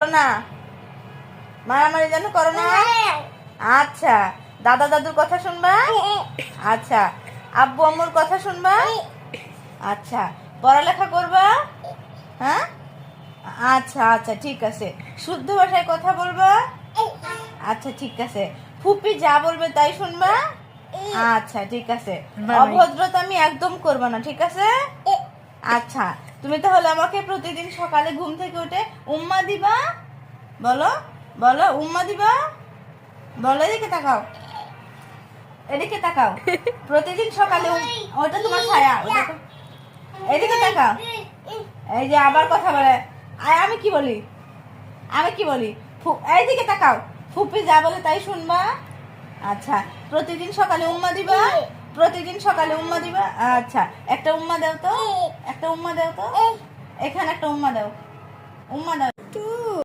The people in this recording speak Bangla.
না, মারামারি যেন করো না। আচ্ছা, দাদা দাদুর কথা শুনবা। আচ্ছা, আব্বু আম্মুর কথা শুনবা। আচ্ছা, পড়ালেখা করবা। হ্যাঁ, আচ্ছা আচ্ছা ঠিক আছে। শুদ্ধ ভাষায় কথা বলবা। আচ্ছা ঠিক আছে। ফুপি যা বলবে তাই শুনবা। আচ্ছা ঠিক আছে। অভদ্রতা আমি একদম করবো না, ঠিক আছে। আচ্ছা, তুমি তাহলে আমাকে প্রতিদিন সকালে ঘুম থেকে উঠে উম্মা দিবা। বলো বলো, উম্মা দিবা। বলো, এদিকে তাকাও, এদিকে তাকাও। প্রতিদিন সকালে ওটা তোমার ছায়া, ওটা এদিকে তাকাও। এই যে আবার কথা বলে। আমি কি বলি, আমি কি বলি, এইদিকে তাকাও। ফুপি যা বলে তাই শুনবা। আচ্ছা, প্রতিদিন সকালে উম্মা দিবা। প্রতিদিন সকালে উম্মা দিবা। আচ্ছা, একটা উম্মা দাও তো, একটা উম্মা দাও তো। এখানে একটা উম্মা দাও, উম্মা দাও।